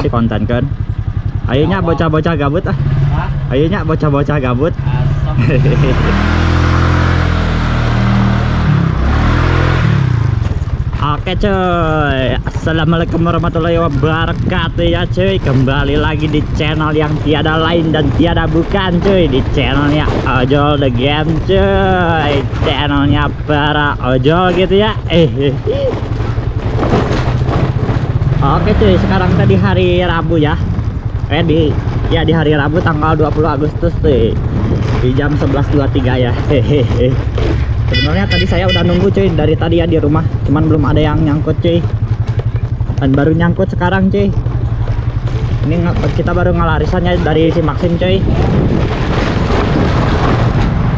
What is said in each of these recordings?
konten kan. Ayonya bocah-bocah gabut ah. Ayonya bocah-bocah gabut. Oke cuy, assalamualaikum warahmatullahi wabarakatuh ya cuy. Kembali lagi di channel yang tiada lain dan tiada bukan cuy, di channelnya Ojol The Game cuy, channelnya para ojol gitu ya. Oke cuy, sekarang tadi hari Rabu ya. Di hari Rabu tanggal 20 Agustus cuy, di jam 11.23 ya. Sebenarnya tadi saya udah nunggu cuy dari tadi ya di rumah, cuman belum ada yang nyangkut cuy, dan baru nyangkut sekarang cuy. Ini kita baru ngelarisannya dari si Maxim cuy,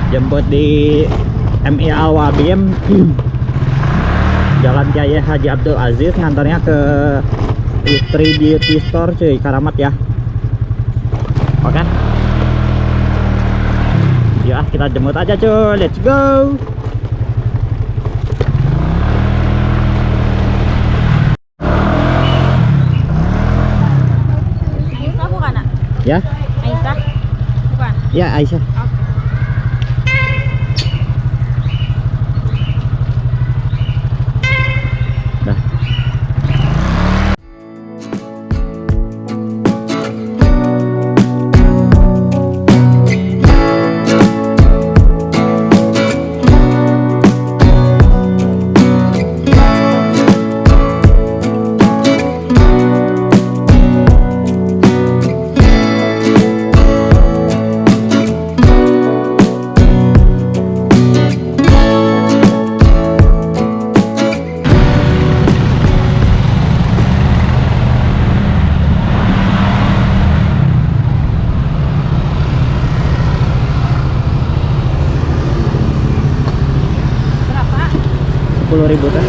jemput di MIA Wabiem Jalan Kiai Haji Abdul Aziz, ngantarnya ke Istri Beauty Store cuy, Karamat ya. Oke, ya kita jemput aja cuy, let's go. Ya, Aisyah? Bukan? ya Aisyah. Dah. Berapa? 10.000 kan?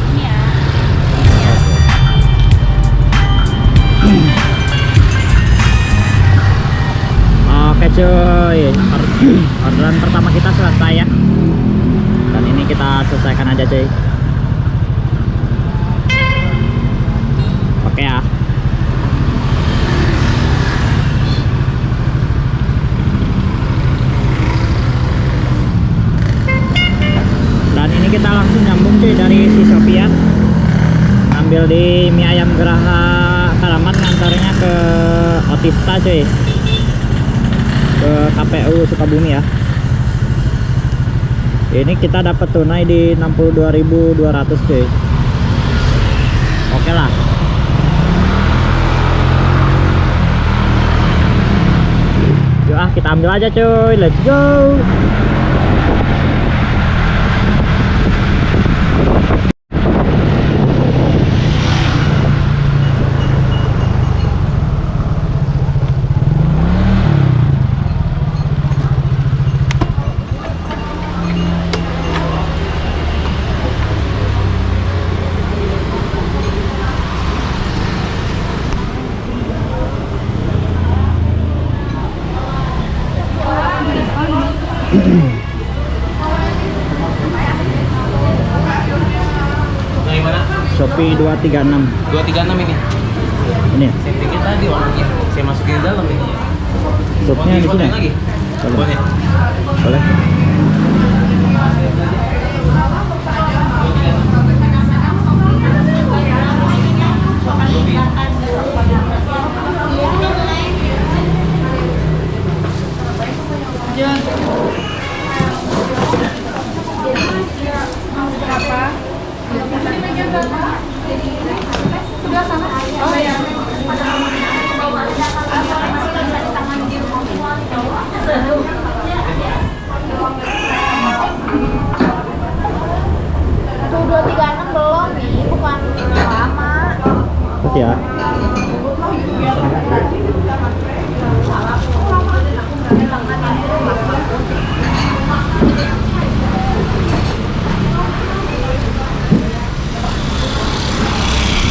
Ini ya. Oke cuy, orderan pertama kita selesai ya, dan ini kita selesaikan aja cuy. Oke ya. Dan ini kita langsung nyambung cuy dari si Sophia, ambil di mie ayam Geraha Karamat, ngantarnya ke Otista cuy, ke KPU Sukabumi ya. Ini kita dapat tunai di 62.200 cuy. Oke lah. Yuk kita ambil aja cuy, let's go. Shopee 236. 236 ini. Ini ya? Saya pikir tadi orangnya. Saya masukin di dalam ini. Shopnya di sini. Lagi. Boleh. Boleh. Ya.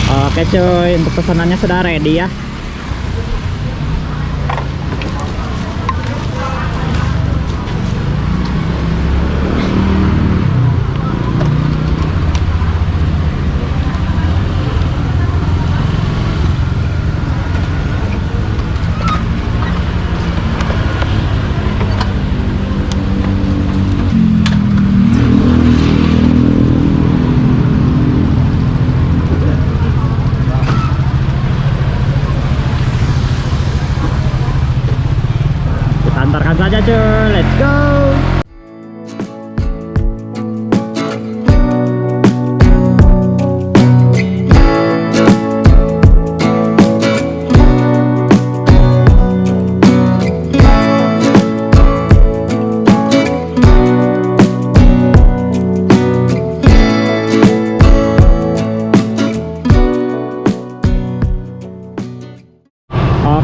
Oke cuy, untuk pesanannya sudah ready ya. antarkan saja cuy, let's go.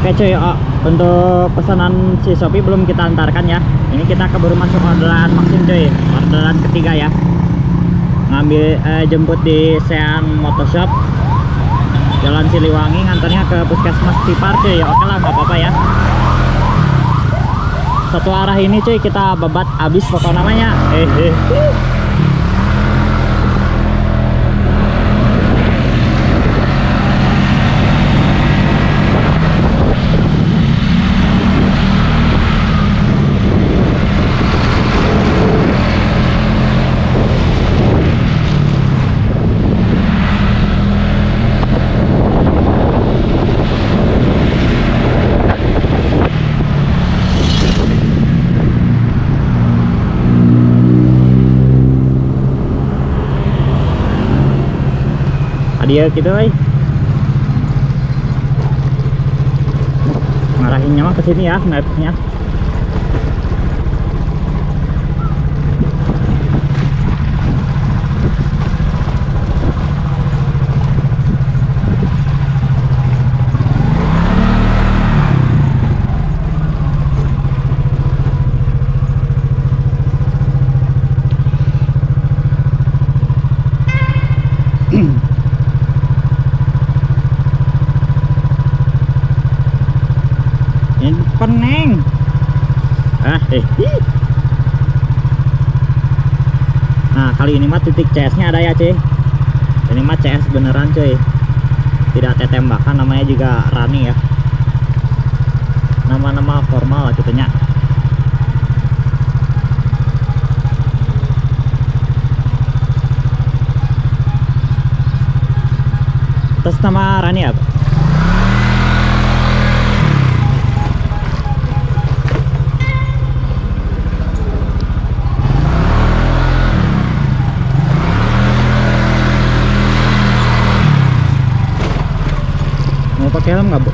Oke cuy, untuk pesanan si Shopee belum kita antarkan ya. Ini kita keburu masuk orderan Maxim cuy, orderan ketiga ya. Ngambil jemput di Sean Motoshop, Jalan Siliwangi, ngantarnya ke Puskesmas Tipar cuy. Oke lah, nggak apa-apa ya. Satu arah ini cuy, kita babat abis pokok namanya. Dia gitu ngarahinnya mah ke sini ya, mapnya. Peneng. Nah, kali ini mah titik CS-nya ada ya, cuy. Ini mah CS beneran, cuy. Tidak tembakan, namanya juga Rani ya. Nama-nama formal lah gitunya. Atas nama Rani apa? Pakai helm nggak, Bu?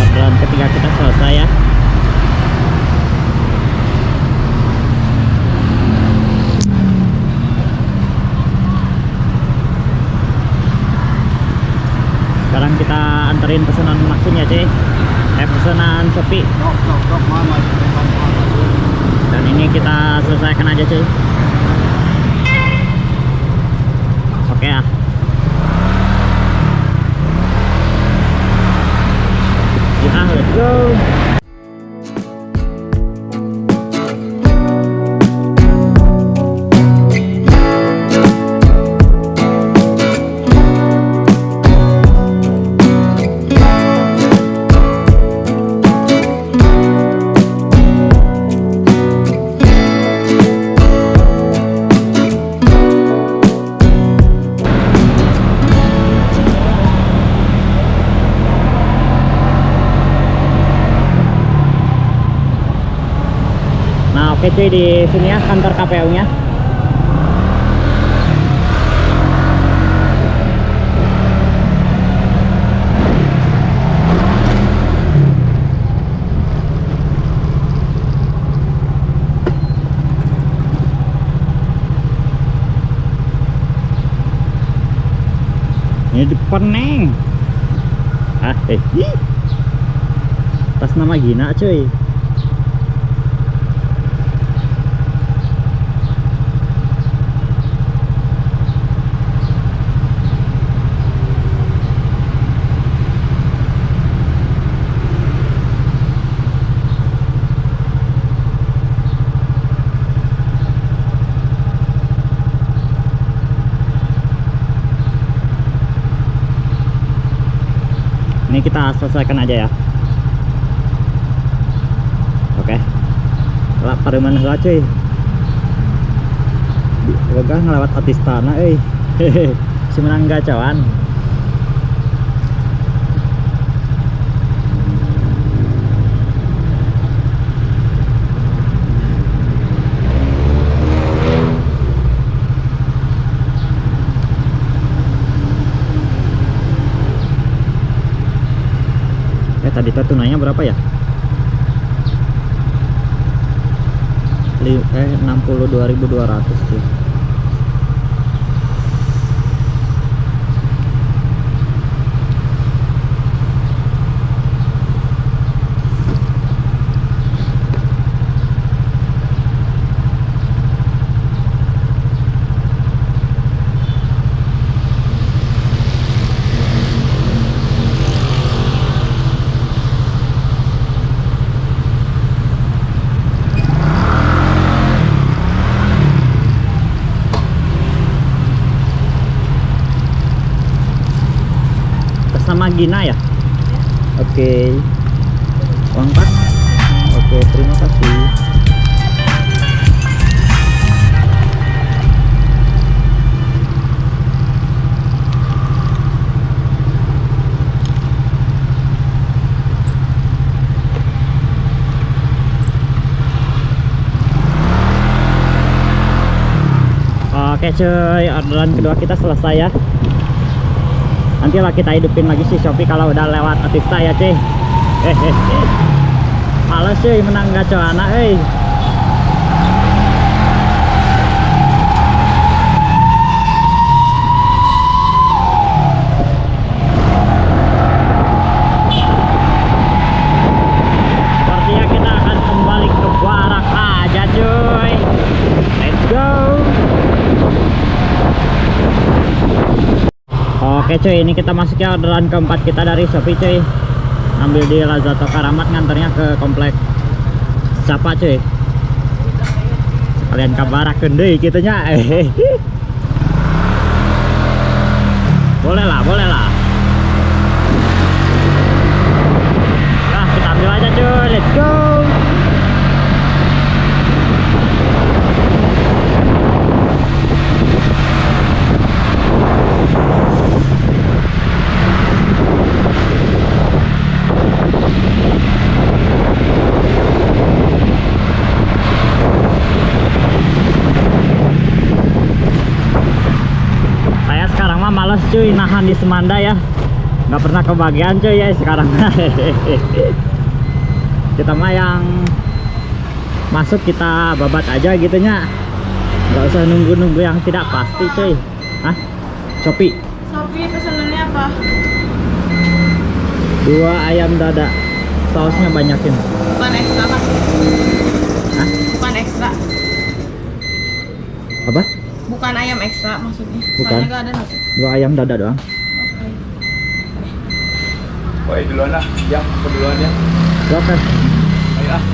Orderan ketiga kita selesai ya. Sekarang kita anterin pesanan Maxim ya, cuy. Pesanan Shopee. Dan ini kita selesaikan aja, cuy. Oke ya. Let's go. Oke cuy, di sini ya kantor KPU-nya. Ini depan neng. Tas nama Gina cuy. Ini kita selesaikan aja ya. Oke. Lah pada mana lah cuy. Boga ngelawat Atistana hehehe. Si menang gacauan. Tadi tuh tunainya berapa ya? 62.200 sih. Sama Gina ya. Oke. Uang Pak. Oke, terima kasih. Oke cuy, orderan kedua kita selesai ya. Nanti lah kita hidupin lagi si Shopee kalau udah lewat Atista ya cuy. Males cuy menang gacoana Sepertinya kita akan kembali ke barak aja cuy. Let's go. Oke cuy, ini kita masuk ya orderan keempat kita dari Shopee cuy. Ambil di Lazato Karamat, nganternya ke komplek siapa cuy? Kalian kabarakeun deui kitu nya. Boleh lah, boleh lah. Nah, kita ambil aja cuy. Let's go. Males cuy nahan di Semanda ya, nggak pernah kebagian cuy ya sekarang. Kita mah yang masuk kita babat aja gitunya, nggak usah nunggu-nunggu yang tidak pasti cuy. Shopee pesanannya apa? 2 ayam dada, sausnya banyakin. Bukan ekstra kan? Bukan ekstra. Apa? Bukan ayam ekstra maksudnya. Bukan. Soalnya nggak ada nasi. 2 ayam dada doang. Oke. Duluan lah, ya, duluan ya. Oke. Ayo ah.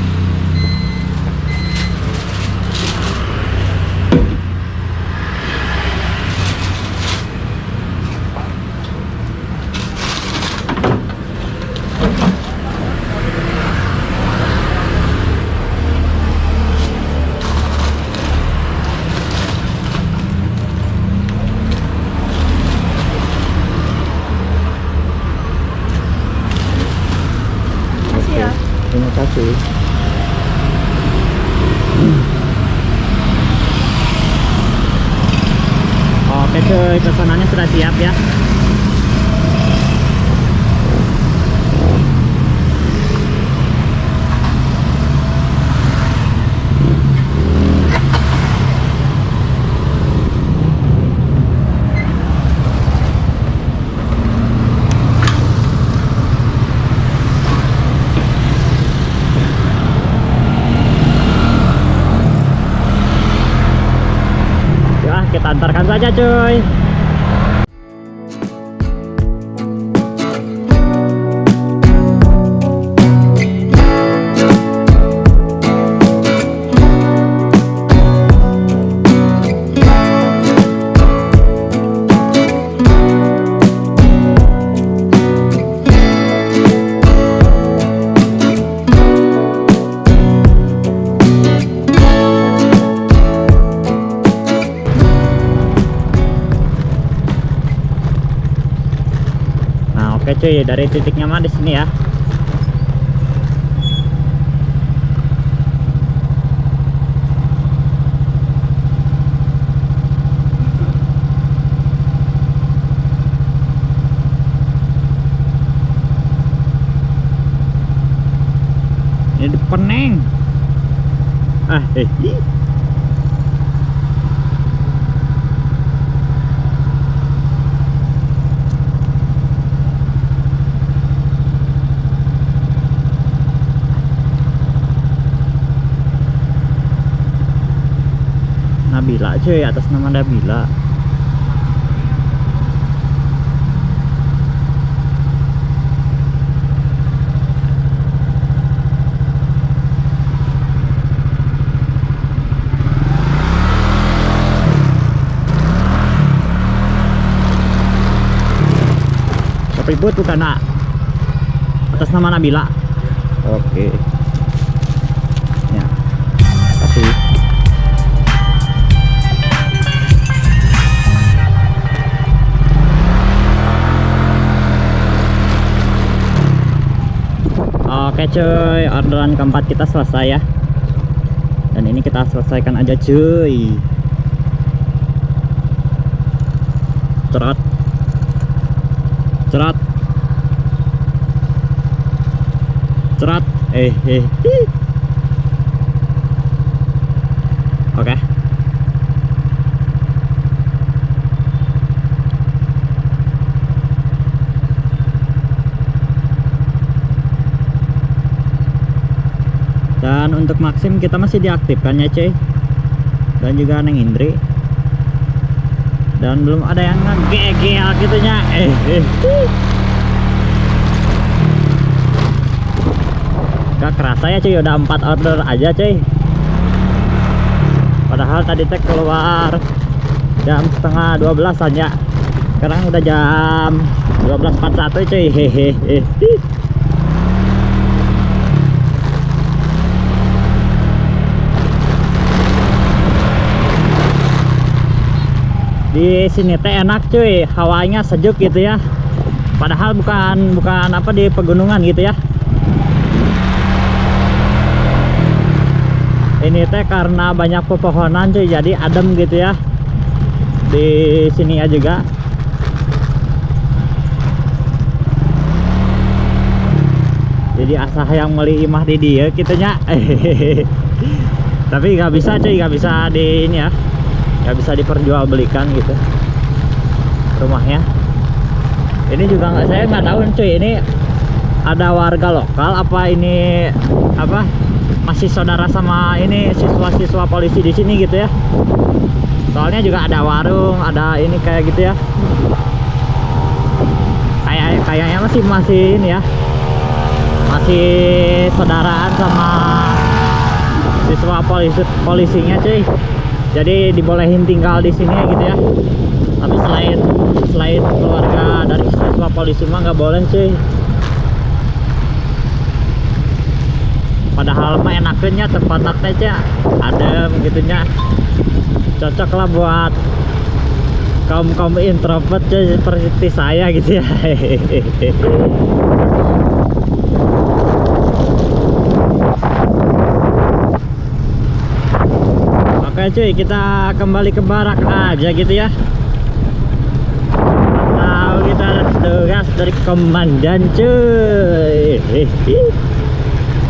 Terima kasih. Oke cuy, pesanannya sudah siap ya. aja cuy. Oke cuy, dari titiknya mah di sini ya. Ini depan neng. Nabila cuy, atas nama Nabila. Ribut bukan nak? Atas nama Nabila. Oke. Ya. Kasih. Oke cuy, orderan keempat kita selesai ya. Dan ini kita selesaikan aja cuy. Cerat. Cerat. Cerat. Oke. Dan untuk Maxim kita masih diaktifkan ya cuy. Dan juga Neng Indri. Dan belum ada yang ngegel gitunya. Gak kerasa ya cuy, udah 4 order aja cuy. Padahal tadi teh keluar jam setengah 12an ya. Sekarang udah jam 12.41 cuy. Di sini teh enak cuy, hawanya sejuk gitu ya. Padahal bukan apa di pegunungan gitu ya. Ini teh karena banyak pepohonan cuy, jadi adem gitu ya. Di sini ya juga. Jadi asah yang meli imah di dia gitunya. Tapi nggak bisa cuy, nggak bisa di ini ya. Nggak bisa diperjualbelikan gitu rumahnya. Ini juga saya nggak tahu cuy, ini ada warga lokal apa ini apa masih saudara sama ini siswa-siswa polisi di sini gitu ya. Soalnya juga ada warung, ada ini kayak gitu ya. Kayaknya masih ini ya, masih saudaraan sama siswa polisinya cuy. Jadi dibolehin tinggal di sini gitu ya. Tapi selain keluarga dari siswa polisi mah nggak boleh cuy. Padahal mah enaknya tempat aja adem gitunya. Cocok lah buat kaum introvert cuy, seperti saya gitu ya. Oke cuy, kita kembali ke barak aja gitu ya. Tahu kita tugas dari komandan cuy.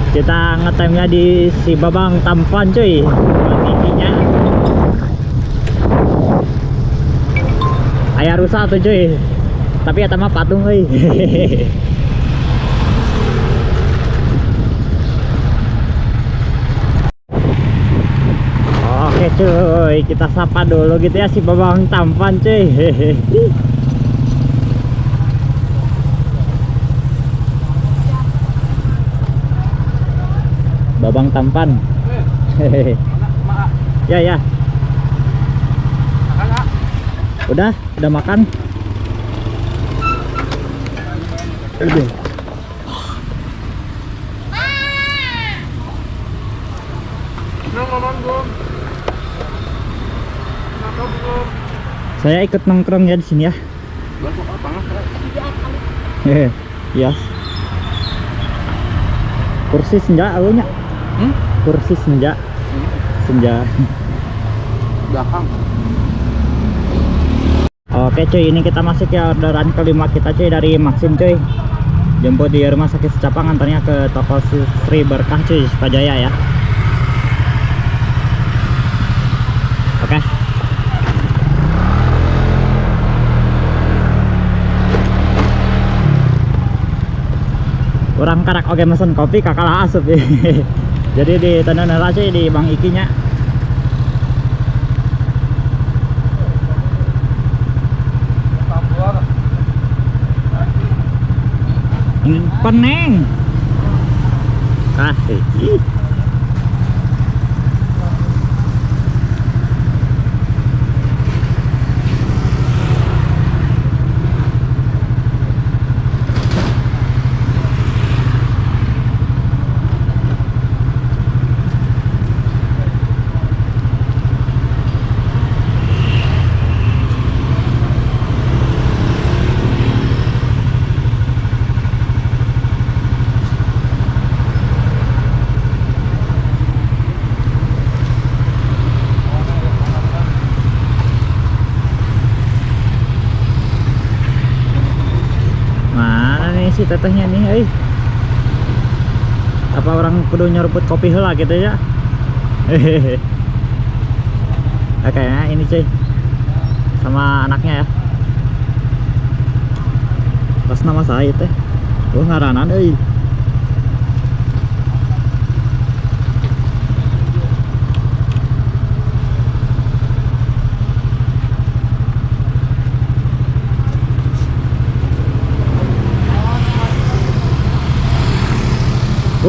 Kita ngetemnya di si Babang Tampan cuy. Giginya ayah rusak tuh cuy. Tapi ya mah patung euy. Oke cuy, kita sapa dulu gitu ya si Babang Tampan cuy. Babang Tampan. Ya ya. Udah makan. Udah. Saya ikut nongkrong ya di sini ya. Ya. Kursi senja alunya. Kursi senja. Senja. Belakang. Oke cuy, ini kita masuk ya orderan kelima kita cuy dari Maxim cuy. Jemput di rumah sakit Secapang, antarnya ke toko Sri Berkah cuy, Sukajaya ya. Oke. Orang karak oke mesen kopi kakak asup ya. Jadi di Tanah cuy, di Bang Ikinya. Peneng kasih. Si tetehnya nih, apa orang kudu nyeruput kopi heula gitu ya. Kayaknya ini cuy sama anaknya ya, pas nama saya teh ngaranan euy.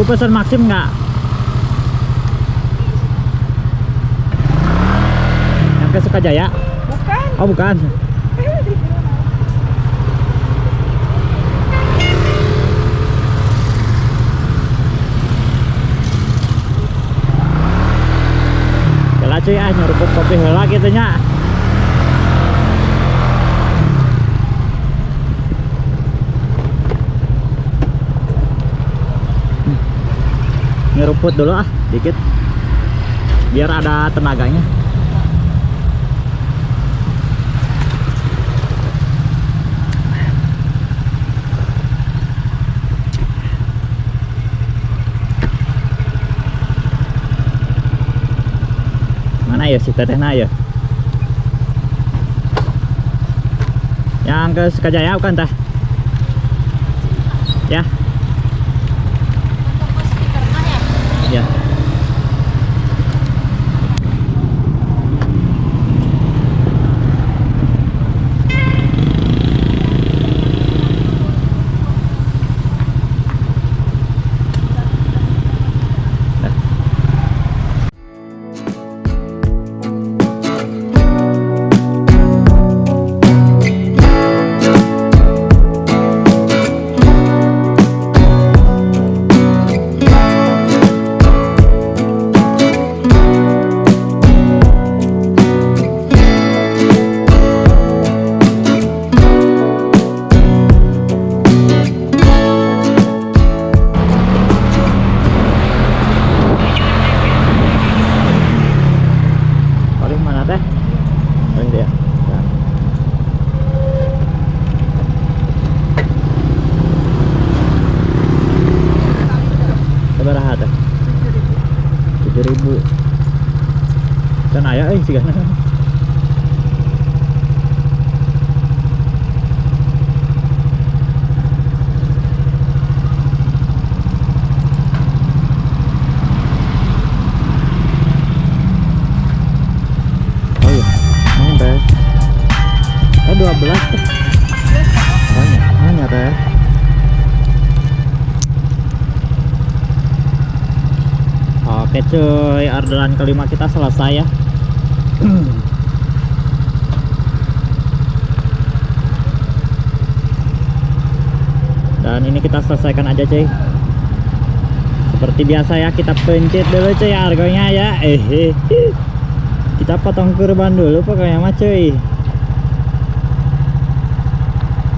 Pesan Maxim nggak? Yang ke Sukajaya? Bukan. Oh bukan. Yalah cuy nyeruput kopi heula gitu nya. Ngeruput dulu dikit biar ada tenaganya. Mana ya si tetehna ya? Yang ke Sukajaya bukan teh? Ya. Ya. Kan aya sigana. cuy, orderan kelima kita selesai ya. Dan ini kita selesaikan aja cuy. Seperti biasa ya, kita pencet dulu cuy harganya ya. Kita potong kurban dulu pokoknya mah cuy.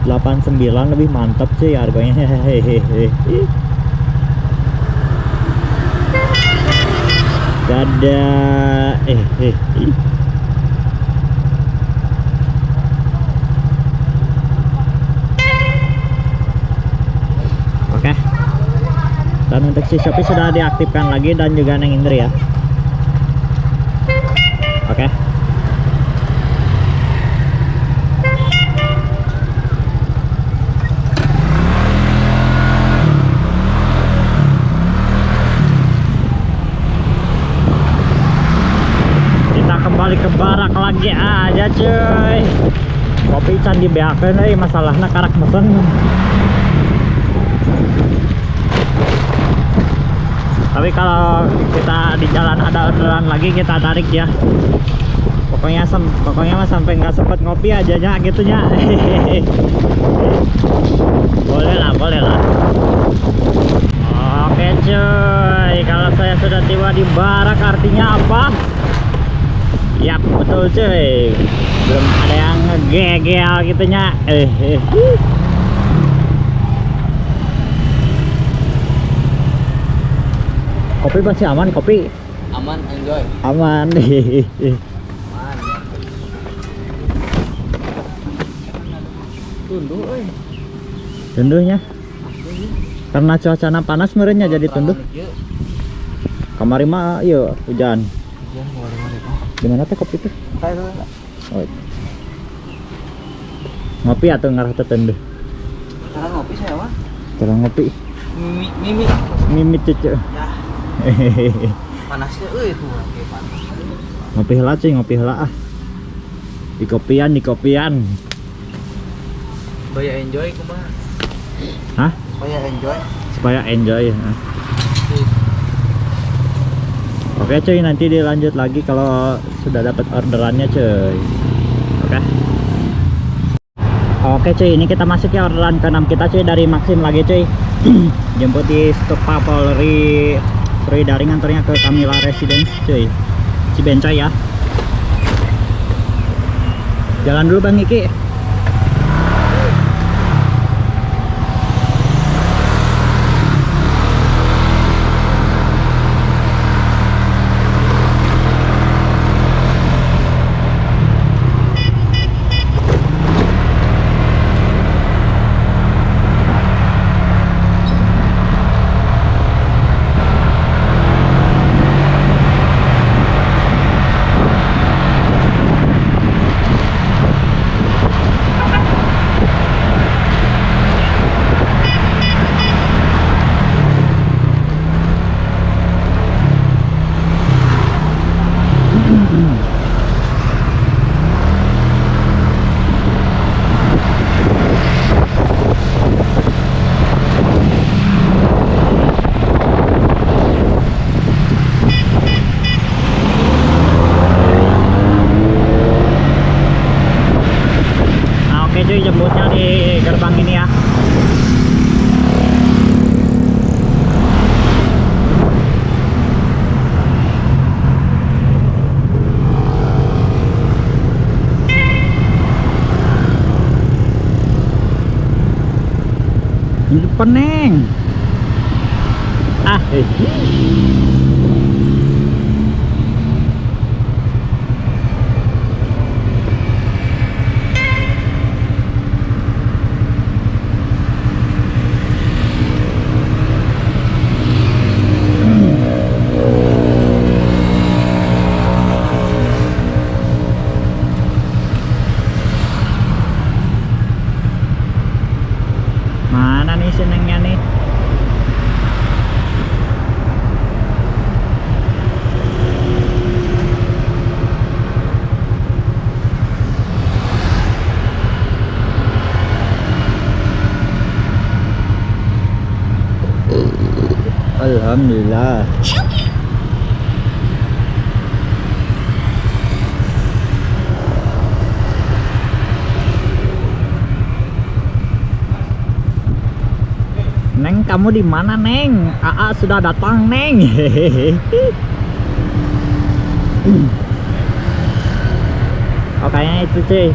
89 lebih mantap cuy harganya. Dadah. Oke. Dan untuk si Shopee sudah diaktifkan lagi dan juga Neng Indri ya. Oke. Kita kembali ke barak lagi aja cuy. Kopi can dibeakeun euy, masalahna karak mesen. Tapi kalau kita di jalan ada orderan lagi kita tarik ya. Pokoknya mah sampai nggak sempet ngopi aja nya gitu nya. Boleh lah. Oke cuy, kalau saya sudah tiba di barak artinya apa? Yap, betul cuy. Belum ada yang ngegegel gitu nya. Kopi masih aman, kopi Aman, enjoy. aman. Tunduh euy. Tunduhnya karena cuacana panas merenya jadi tunduh. Kamari mah iya hujan. Gimana teh kopi tuh? Oh. Ngopi atau ngarah teh tunduh? Cara ngopi saya mah. Cara ngopi. Mimi cucu. Ya. Panasnya euy tuh kayak panas. Ngopi heula cuy, ngopi heula ah. Di kopian. Supaya enjoy kumaha? Hah? Supaya enjoy. Nah. Oke cuy, nanti dilanjut lagi kalau sudah dapat orderannya cuy. Oke cuy, ini kita masuk ya orderan ke-6 kita cuy dari Maxim lagi cuy. Jemput di Stupa Polri Dari nganternya ke Camilla Residence cuy, Cibencoy ya. Jalan dulu Bang Iki. Cuy, jemputnya di gerbang ini ya. Di depan neng. Mana nih senengnya nih? Alhamdulillah. Neng, kamu di mana, Neng? AA sudah datang, Neng. Oh, kayaknya itu, cuy.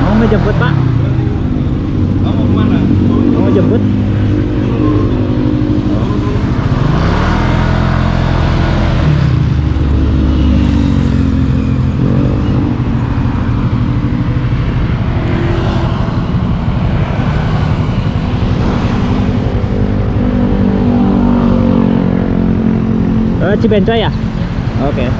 Mau ngejemput, Pak? Kamu kemana? Mau ngejemput? Cibencoy ya? Oke.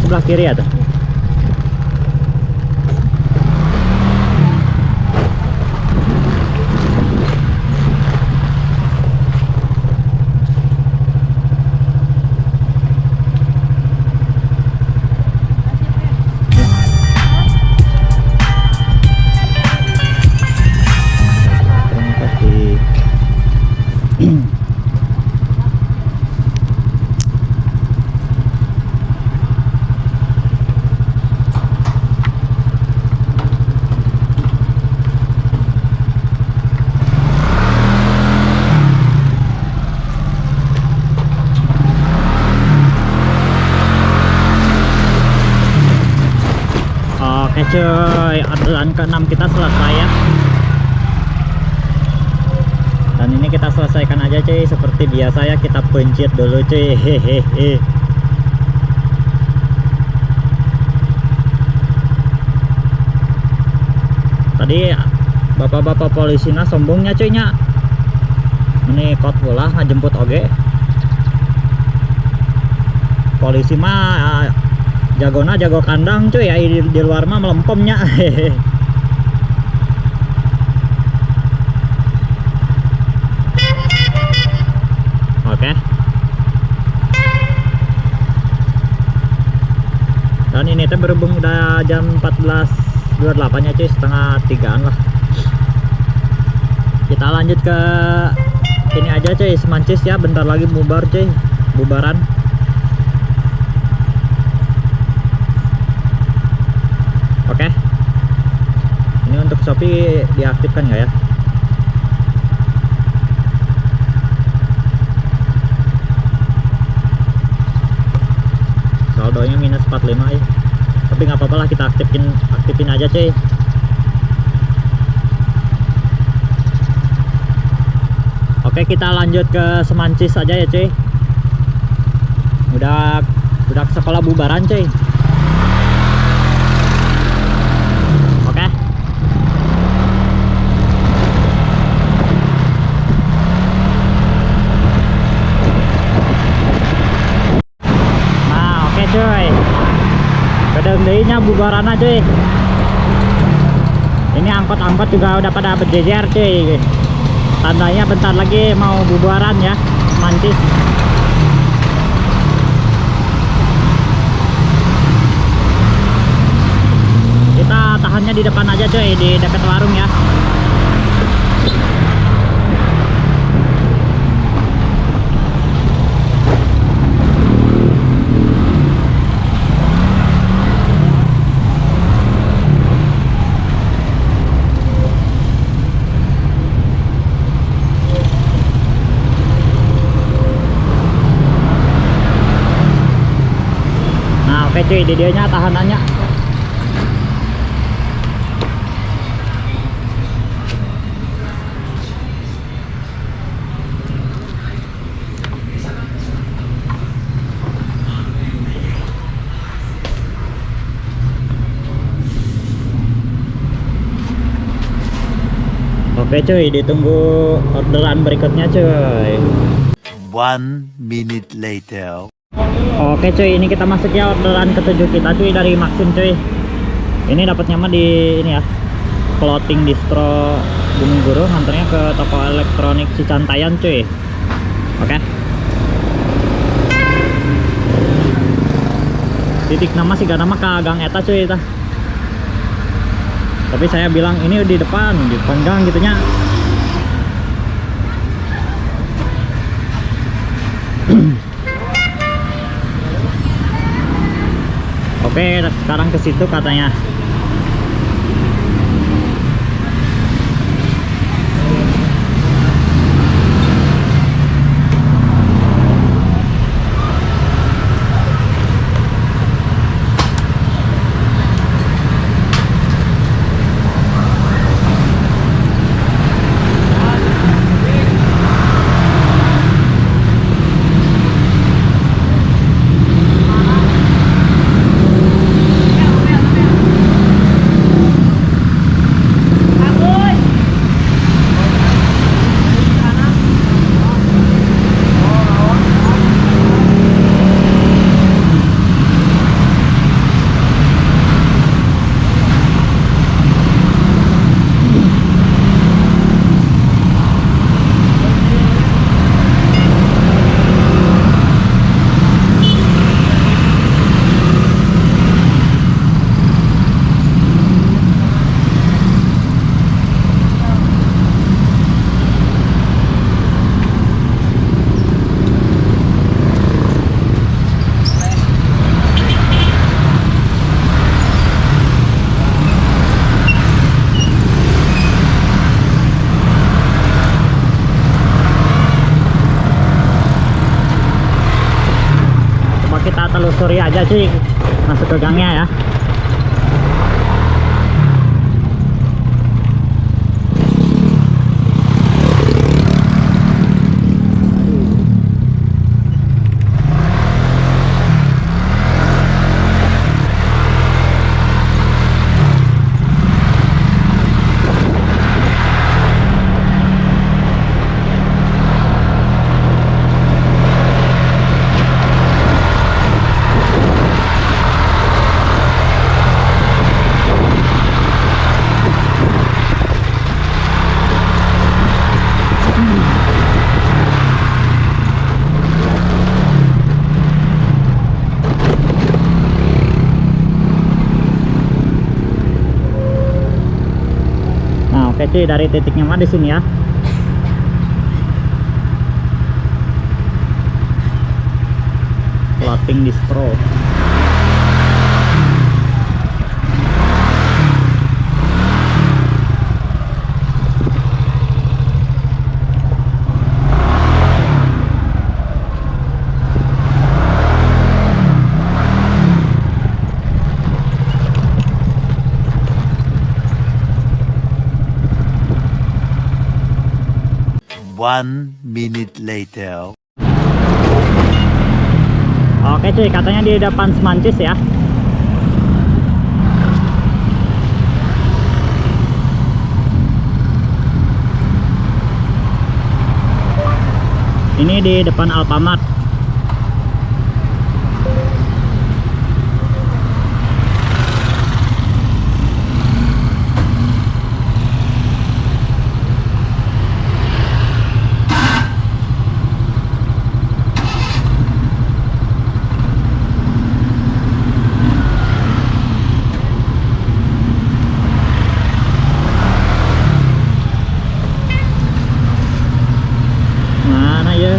Sebelah kiri ya tuh. Terima kasih. Oke cuy, orderan ke-6 kita selesai ya. Dan ini kita selesaikan aja cuy, seperti biasa ya, kita pencet dulu cuy. Hehehe. Tadi bapak-bapak polisinya sombongnya cuy nya. Ini kot bola ngajemput oge. Polisi mah jagona jago kandang cuy ya, di luar mah melempemnya. Oke. Dan ini teh berhubung udah jam 14.28 nya cuy, setengah 3-an lah. Kita lanjut ke ini aja cuy, Semancis ya, bentar lagi bubar cuy, bubaran. Oke. Ini untuk Shopee diaktifkan nggak ya? Saldonya minus 45 ya. Tapi nggak apa-apa lah, kita aktifin aja cuy. Oke, kita lanjut ke Semancis aja ya cuy. Udah ke sekolah bubaran cuy. Oke. Nah, oke cuy. Kedengdeinya bubaran aja cuy. Ini angkot-angkot juga udah pada berjejer cuy. Tandanya bentar lagi mau bubaran ya, Semancis. Kita tahannya di depan aja cuy, di dekat warung ya. Nah oke cuy, di dianya tahanannya. Oke cuy, ditunggu orderan berikutnya cuy. 1 minute later. Oke cuy, ini kita masuk ya orderan ke-7 kita cuy dari Maxim cuy. Ini dapatnya mah di ini ya, Clothing Distro Gunung Guru, nganternya ke toko elektronik Cicantayan cuy. Oke. Titik nama sih gak nama ke Gang Eta cuy eta. Tapi saya bilang ini di depan gang gitunya. Oke, sekarang ke situ katanya. Kita telusuri aja sih masuk ke gangnya ya. Oke cuy, dari titiknya mah di sini ya. Clothing Distro. One minute later. Oke cuy, katanya di depan Semancis ya. Ini di depan Alfamart. Mana ya?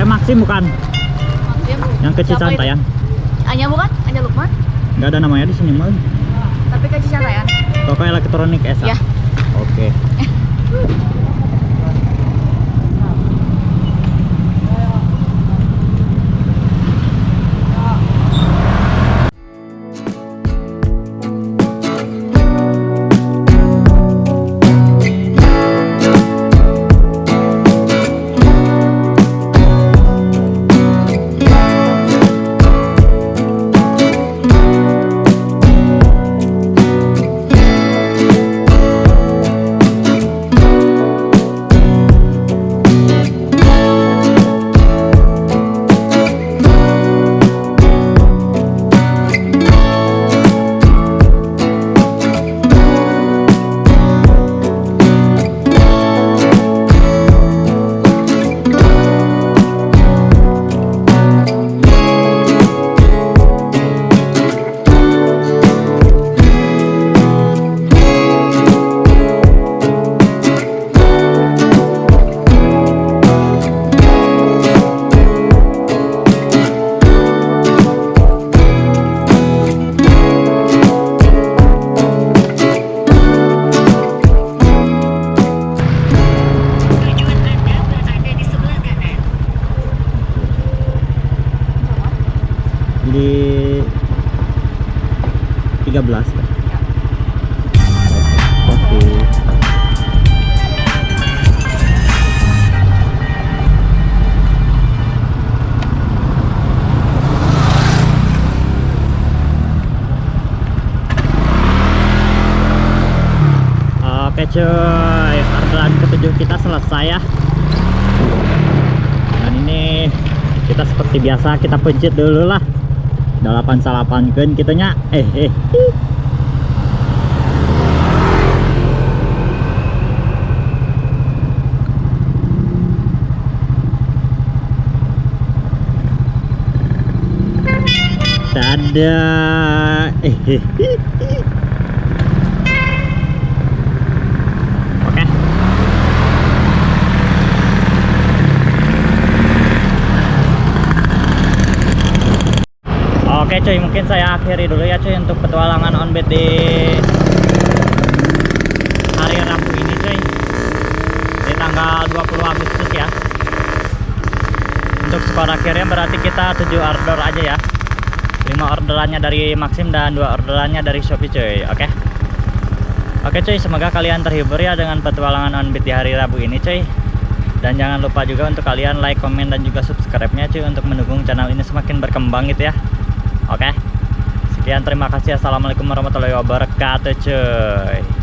Maxim bukan? Maxim. Yang ke Cicantayan. Anya bukan? Anya Lukman? Nggak ada namanya di sini mah. Tapi ke Cicantayan. Toko elektronik Esa. Ya. Oke. 13. Oke. Oke cuy, orderan ketujuh kita selesai ya. Dan ini kita seperti biasa kita pencet dulu lah. 88 kan kitanya. Dadah. Oke. Oke cuy, mungkin saya akhiri dulu ya cuy untuk petualangan onbit di hari Rabu ini cuy, di tanggal 20 Agustus ya. Untuk skor akhirnya berarti kita 7 order aja ya, 5 orderannya dari Maxim dan 2 orderannya dari Shopee cuy. Oke cuy, semoga kalian terhibur ya dengan petualangan onbit di hari Rabu ini cuy. Dan jangan lupa juga untuk kalian like, komen, dan juga subscribe-nya cuy untuk mendukung channel ini semakin berkembang gitu ya. Oke, sekian, terima kasih. Assalamualaikum warahmatullahi wabarakatuh cuy.